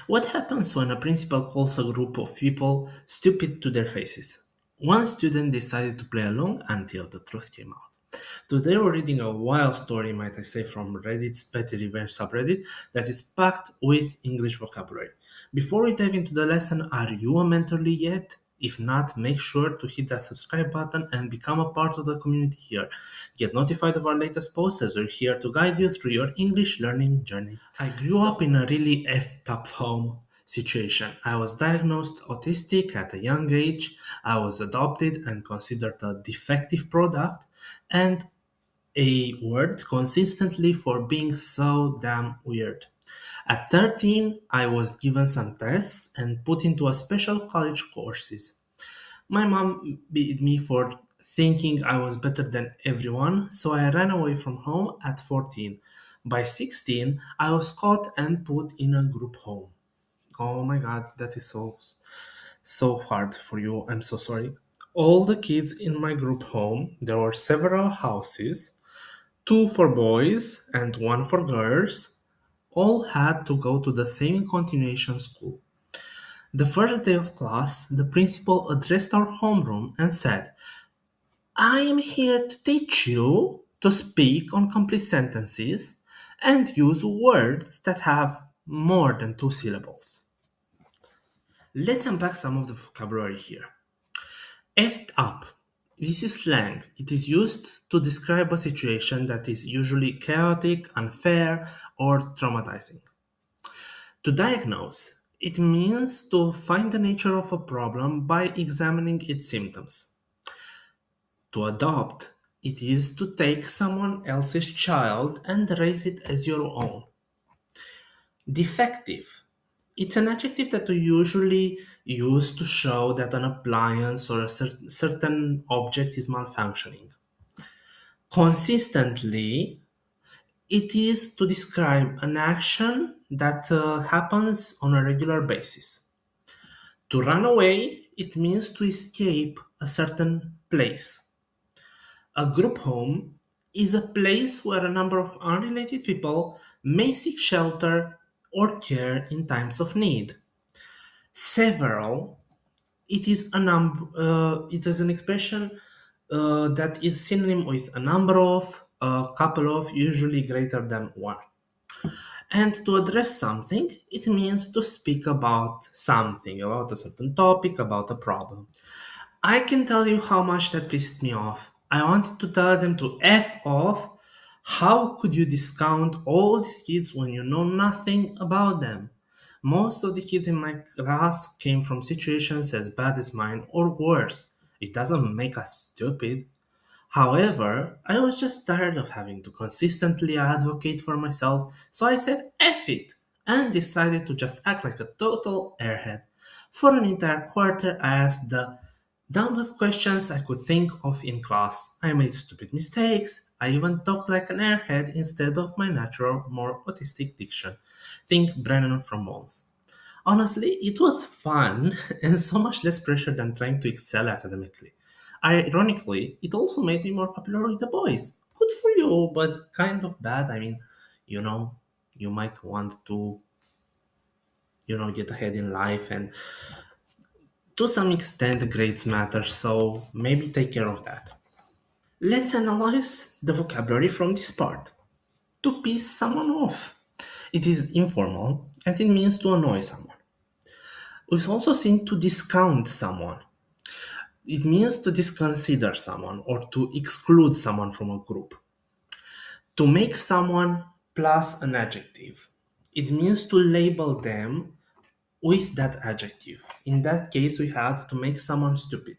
What happens when a principal calls a group of people stupid to their faces? One student decided to play along until the truth came out. Today we're reading a wild story, might I say, from Reddit's Petty Revenge subreddit that is packed with English vocabulary. Before we dive into the lesson, are you a mentorly yet? If not, make sure to hit that subscribe button and become a part of the community here. Get notified of our latest posts as we're here to guide you through your English learning journey. I grew up in a really effed up home situation. I was diagnosed autistic at a young age. I was adopted and considered a defective product, and a word consistently for being so damn weird. At 13, I was given some tests and put into a special college courses. My mom beat me for thinking I was better than everyone, so I ran away from home at 14. By 16, I was caught and put in a group home. Oh my god, that is so hard for you. I'm so sorry. All the kids in my group home, there were several houses, two for boys and one for girls, all had to go to the same continuation school. The first day of class, the principal addressed our homeroom and said, I am here to teach you to speak on complete sentences and use words that have more than two syllables. Let's unpack some of the vocabulary here. Effed up. This is slang. It is used to describe a situation that is usually chaotic, unfair, or traumatizing. To diagnose. It means to find the nature of a problem by examining its symptoms. To adopt. It is to take someone else's child and raise it as your own. Defective. It's an adjective that we usually use to show that an appliance or a certain object is malfunctioning. Consistently, it is to describe an action that happens on a regular basis. To run away, it means to escape a certain place. A group home is a place where a number of unrelated people may seek shelter or care in times of need. Several, it is an expression that is synonym with a number of, a couple of, usually greater than one. And to address something, it means to speak about something, about a certain topic, about a problem. I can tell you how much that pissed me off. I wanted to tell them to F off. How could you discount all these kids when you know nothing about them? Most of the kids in my class came from situations as bad as mine or worse. It doesn't make us stupid. However, I was just tired of having to consistently advocate for myself, so I said F it and decided to just act like a total airhead. For an entire quarter, I asked the dumbest questions I could think of in class. I made stupid mistakes. I even talked like an airhead instead of my natural, more autistic diction. Think Brennan from Mons. Honestly, it was fun and so much less pressure than trying to excel academically. Ironically, it also made me more popular with the boys. Good for you, but kind of bad. I mean, you know, you might want to, get ahead in life, and to some extent, grades matter, so maybe take care of that. Let's analyze the vocabulary from this part. To piss someone off. It is informal and it means to annoy someone. We've also seen to discount someone. It means to disconsider someone or to exclude someone from a group. To make someone plus an adjective. It means to label them with that adjective. In that case, we had to make someone stupid.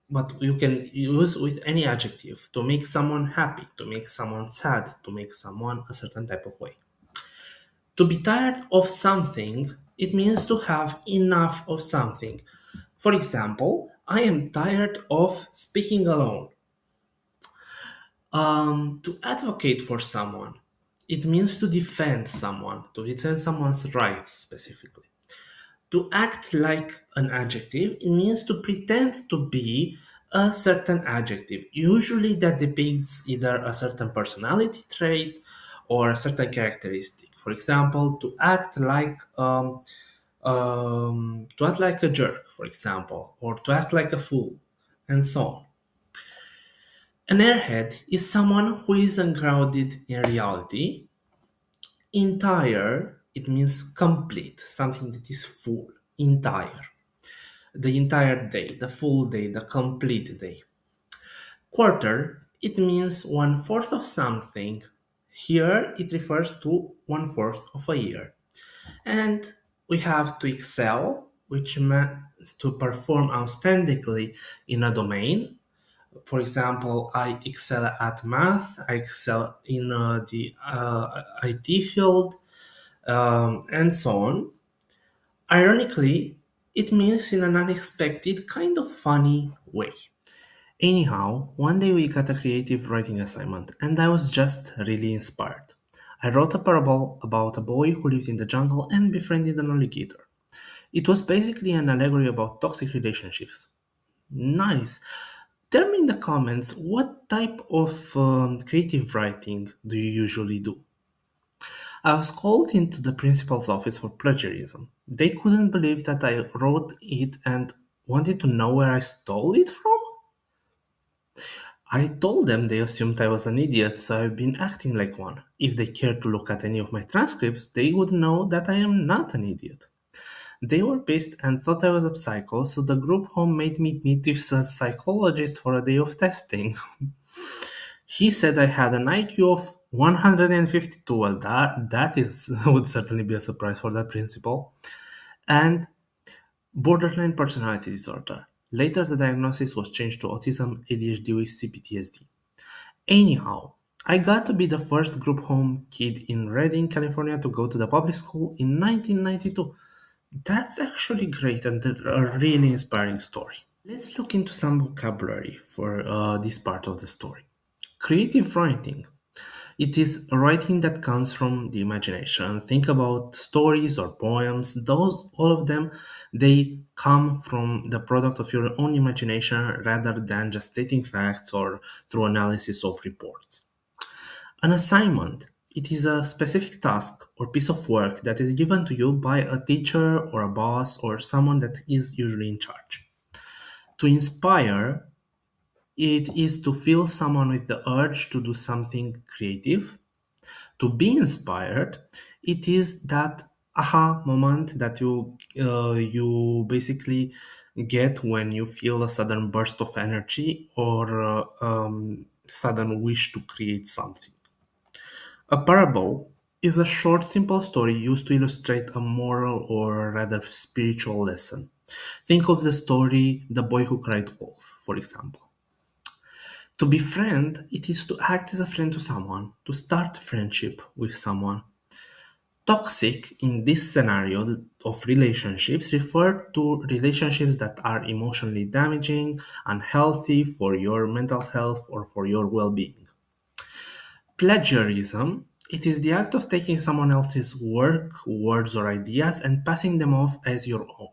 But you can use with any adjective to make someone happy, to make someone sad, to make someone a certain type of way. To be tired of something, it means to have enough of something. For example, I am tired of speaking alone. To advocate for someone, it means to defend someone, to defend someone's rights specifically. To act like an adjective, it means to pretend to be a certain adjective, usually that depicts either a certain personality trait or a certain characteristic. For example, to act like a jerk, for example, or to act like a fool, and so on. An airhead is someone who is ungrounded in reality. Entire, it means complete, something that is full, entire. The entire day, the full day, the complete day. Quarter, it means one fourth of something. Here it refers to one fourth of a year. And we have to excel, which means to perform outstandingly in a domain. For example, I excel at math, I excel in the IT field, and so on. Ironically, it means in an unexpected, kind of funny way. Anyhow, one day we got a creative writing assignment, and I was just really inspired. I wrote a parable about a boy who lived in the jungle and befriended an alligator. It was basically an allegory about toxic relationships. Nice. Tell me in the comments what type of creative writing do you usually do? I was called into the principal's office for plagiarism. They couldn't believe that I wrote it and wanted to know where I stole it from? I told them they assumed I was an idiot, so I've been acting like one. If they cared to look at any of my transcripts, they would know that I am not an idiot. They were pissed and thought I was a psycho, so the group home made me meet with a psychologist for a day of testing. He said I had an IQ of 152. Well, that is would certainly be a surprise for that principal. And borderline personality disorder. Later, the diagnosis was changed to autism, ADHD with CPTSD. Anyhow, I got to be the first group home kid in Redding, California to go to the public school in 1992. That's actually great and a really inspiring story. Let's look into some vocabulary for this part of the story. Creative writing. It is writing that comes from the imagination. Think about stories or poems. Those, all of them, they come from the product of your own imagination rather than just stating facts or through analysis of reports. An assignment. It is a specific task or piece of work that is given to you by a teacher or a boss or someone that is usually in charge. To inspire, it is to fill someone with the urge to do something creative. To be inspired, it is that aha moment that you basically get when you feel a sudden burst of energy or sudden wish to create something. A parable is a short, simple story used to illustrate a moral or rather spiritual lesson. Think of the story The Boy Who Cried Wolf, for example. To befriend, it is to act as a friend to someone, to start friendship with someone. Toxic, in this scenario of relationships, refer to relationships that are emotionally damaging, unhealthy for your mental health or for your well being. Plagiarism, it is the act of taking someone else's work, words, or ideas and passing them off as your own.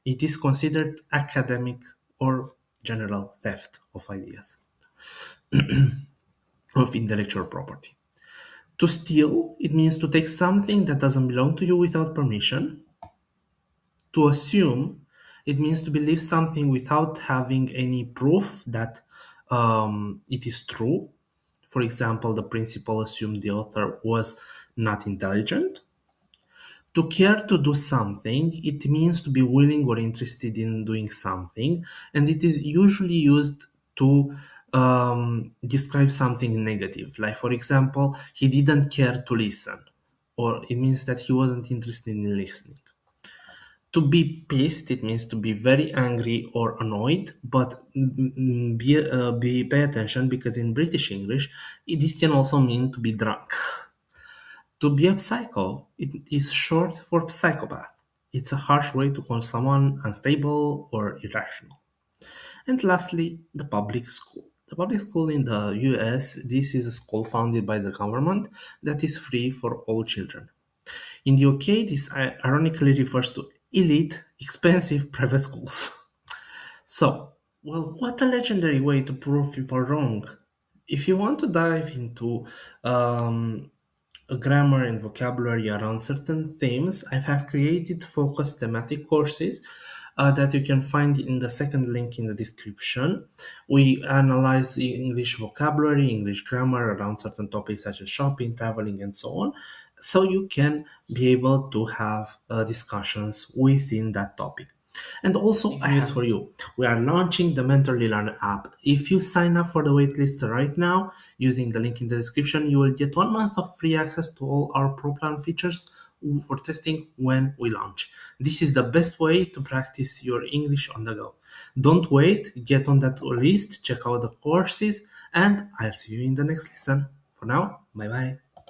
It is considered academic or general theft of ideas, of intellectual property. To steal, it means to take something that doesn't belong to you without permission. To assume, it means to believe something without having any proof that it is true. For example, the principal assumed the author was not intelligent. To care to do something, it means to be willing or interested in doing something, and it is usually used to describe something negative. Like, for example, he didn't care to listen, or it means that he wasn't interested in listening. To be pissed, it means to be very angry or annoyed, but pay attention because in British English, this can also mean to be drunk. To be a psycho, it is short for psychopath. It's a harsh way to call someone unstable or irrational. And lastly, the public school. The public school in the US, this is a school founded by the government that is free for all children. In the UK, this ironically refers to elite, expensive private schools. So, well, what a legendary way to prove people wrong. If you want to dive into um, grammar and vocabulary around certain themes, I have created focused thematic courses that you can find in the second link in the description. We analyze the English vocabulary, English grammar around certain topics such as shopping, traveling, and so on. So you can be able to have discussions within that topic. And also, I have for you, we are launching the Mentorly Learn app. If you sign up for the waitlist right now using the link in the description, you will get 1 month of free access to all our pro plan features for testing when we launch. This is the best way to practice your English on the go. Don't wait, get on that list, check out the courses, and I'll see you in the next lesson. For now, bye bye.